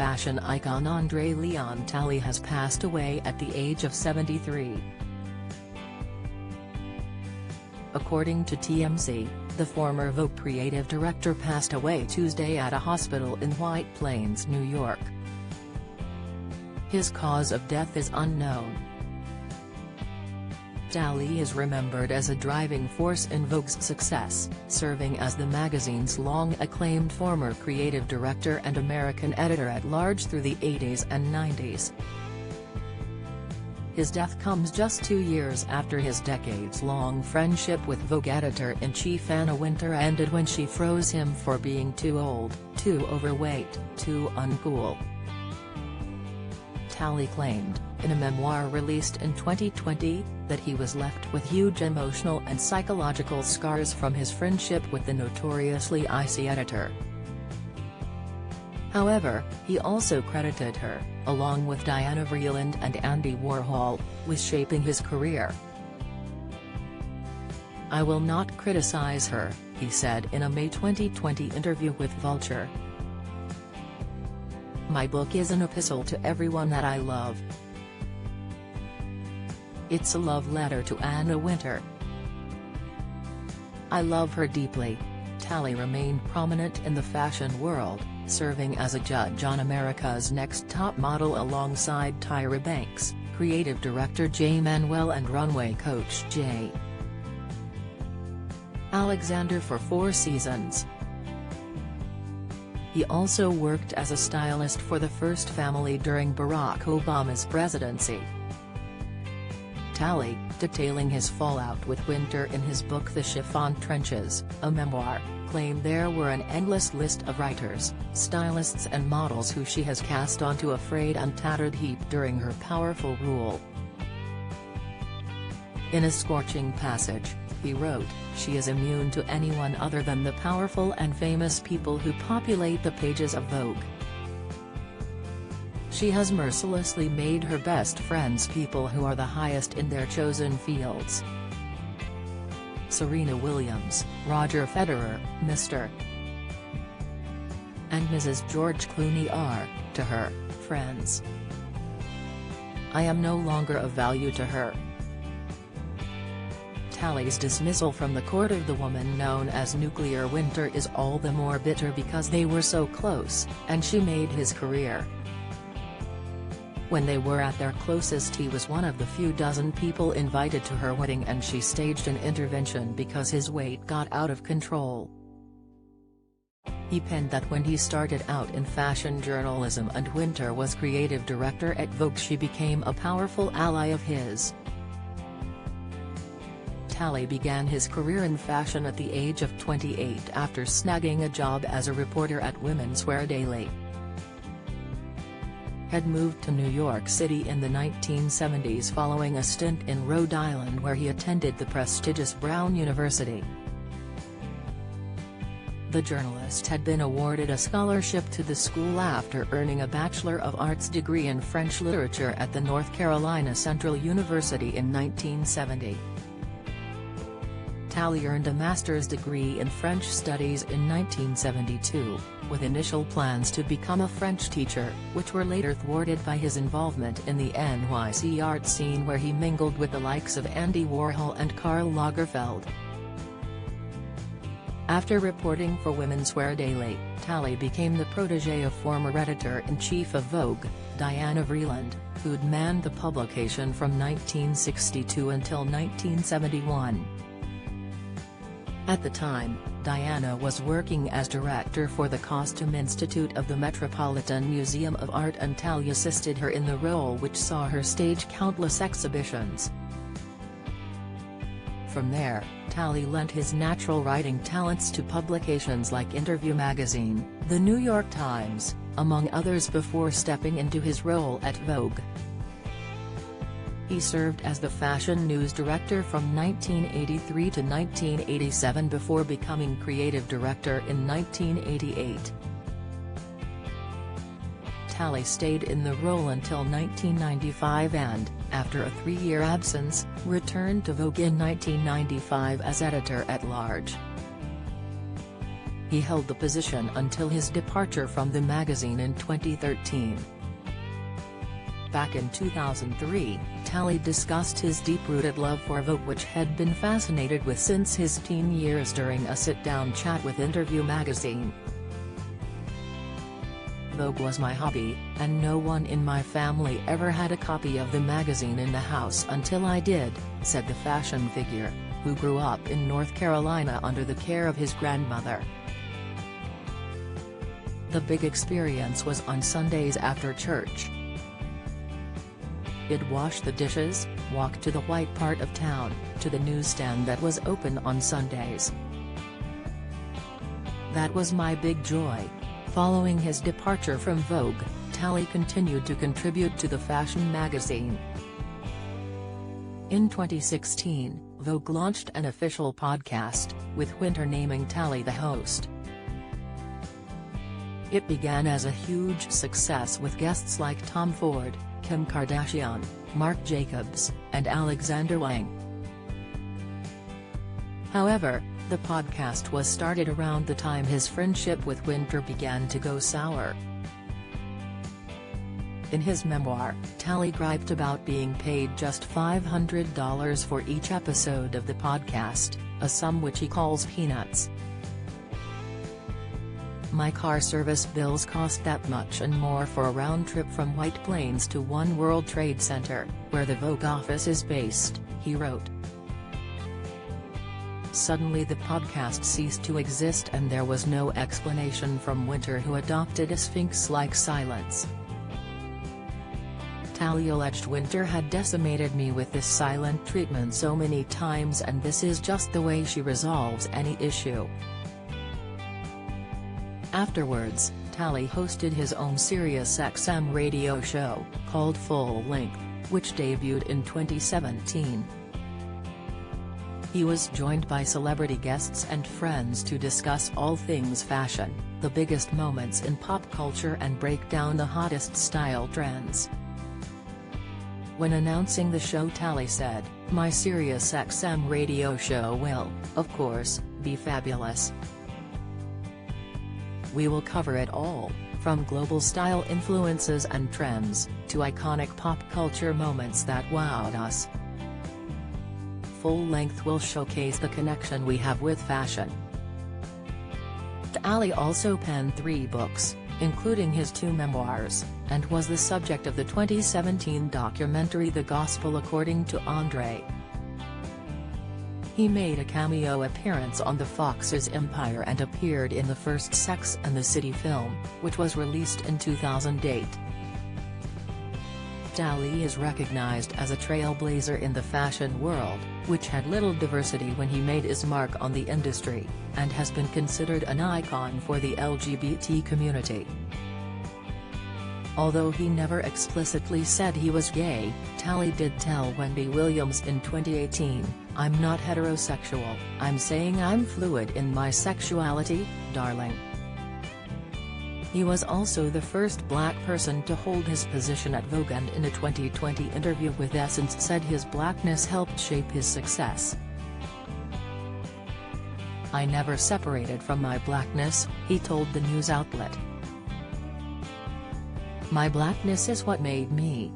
fashion icon André Leon Talley has passed away at the age of 73. According to TMZ, the former Vogue creative director passed away Tuesday at a hospital in White Plains, New York. His cause of death is unknown. Talley is remembered as a driving force in Vogue's success, serving as the magazine's long-acclaimed former creative director and American editor-at-large through the 80s and 90s. His death comes just 2 years after his decades-long friendship with Vogue editor-in-chief Anna Wintour ended when she froze him for being too old, too overweight, too uncool. Talley claimed, in a memoir released in 2020, that he was left with huge emotional and psychological scars from his friendship with the notoriously icy editor. However, he also credited her, along with Diana Vreeland and Andy Warhol, with shaping his career. "I will not criticize her," he said in a May 2020 interview with Vulture. "My book is an epistle to everyone that I love. It's a love letter to Anna Wintour. I love her deeply." Talley remained prominent in the fashion world, serving as a judge on America's Next Top Model alongside Tyra Banks, creative director Jay Manuel and runway coach Jay Alexander for 4 seasons. He also worked as a stylist for the First Family during Barack Obama's presidency. Talley, detailing his fallout with Wintour in his book The Chiffon Trenches, a memoir, claimed there were an endless list of writers, stylists and models who she has cast onto a frayed and tattered heap during her powerful rule. In a scorching passage, he wrote, "She is immune to anyone other than the powerful and famous people who populate the pages of Vogue. She has mercilessly made her best friends people who are the highest in their chosen fields. Serena Williams, Roger Federer, Mr. and Mrs. George Clooney are, to her, friends. I am no longer of value to her." Talley's dismissal from the court of the woman known as Nuclear Wintour is all the more bitter because they were so close, and she made his career. When they were at their closest, he was one of the few dozen people invited to her wedding, and she staged an intervention because his weight got out of control. He penned that when he started out in fashion journalism and Wintour was creative director at Vogue, she became a powerful ally of his. Talley began his career in fashion at the age of 28 after snagging a job as a reporter at Women's Wear Daily. Had moved to New York City in the 1970s following a stint in Rhode Island where he attended the prestigious Brown University. The journalist had been awarded a scholarship to the school after earning a Bachelor of Arts degree in French literature at the North Carolina Central University in 1970. Talley earned a master's degree in French studies in 1972, with initial plans to become a French teacher, which were later thwarted by his involvement in the NYC art scene where he mingled with the likes of Andy Warhol and Karl Lagerfeld. After reporting for Women's Wear Daily, Talley became the protégé of former editor-in-chief of Vogue, Diana Vreeland, who'd manned the publication from 1962 until 1971. At the time, Diana was working as director for the Costume Institute of the Metropolitan Museum of Art, and Talley assisted her in the role, which saw her stage countless exhibitions. From there, Talley lent his natural writing talents to publications like Interview magazine, The New York Times, among others, before stepping into his role at Vogue. He served as the fashion news director from 1983 to 1987 before becoming creative director in 1988. Talley stayed in the role until 1995 and, after a 3-year absence, returned to Vogue in 1995 as editor-at-large. He held the position until his departure from the magazine in 2013. Back in 2003, Talley discussed his deep-rooted love for Vogue, which had been fascinated with since his teen years during a sit-down chat with Interview magazine. Vogue was my hobby, and no one in my family ever had a copy of the magazine in the house until I did, said the fashion figure, who grew up in North Carolina under the care of his grandmother. The big experience was on Sundays after church. I'd wash the dishes, walk to the white part of town, to the newsstand that was open on Sundays. That was my big joy. Following his departure from Vogue, Talley continued to contribute to the fashion magazine. In 2016, Vogue launched an official podcast, with Winter naming Talley the host. It began as a huge success with guests like Tom Ford, Kim Kardashian, Marc Jacobs, and Alexander Wang. However, the podcast was started around the time his friendship with Winter began to go sour. In his memoir, Talley griped about being paid just $500 for each episode of the podcast, a sum which he calls peanuts. My car service bills cost that much and more for a round trip from White Plains to One World Trade Center, where the Vogue office is based, he wrote. Suddenly the podcast ceased to exist and there was no explanation from Winter, who adopted a sphinx-like silence. Talley alleged Winter had decimated me with this silent treatment so many times, and this is just the way she resolves any issue. Afterwards, Talley hosted his own SiriusXM radio show, called Full Length, which debuted in 2017. He was joined by celebrity guests and friends to discuss all things fashion, the biggest moments in pop culture, and break down the hottest style trends. When announcing the show, Talley said, "My SiriusXM radio show will, of course, be fabulous. We will cover it all, from global style influences and trends, to iconic pop culture moments that wowed us. Full Length will showcase the connection we have with fashion." Talley also penned 3 books, including his 2 memoirs, and was the subject of the 2017 documentary The Gospel According to André. He made a cameo appearance on the Fox's Empire and appeared in the first Sex and the City film, which was released in 2008. Talley is recognized as a trailblazer in the fashion world, which had little diversity when he made his mark on the industry, and has been considered an icon for the LGBT community. Although he never explicitly said he was gay, Talley did tell Wendy Williams in 2018, "I'm not heterosexual, I'm saying I'm fluid in my sexuality, darling." He was also the first black person to hold his position at Vogue, and in a 2020 interview with Essence said his blackness helped shape his success. "I never separated from my blackness," he told the news outlet. "My blackness is what made me."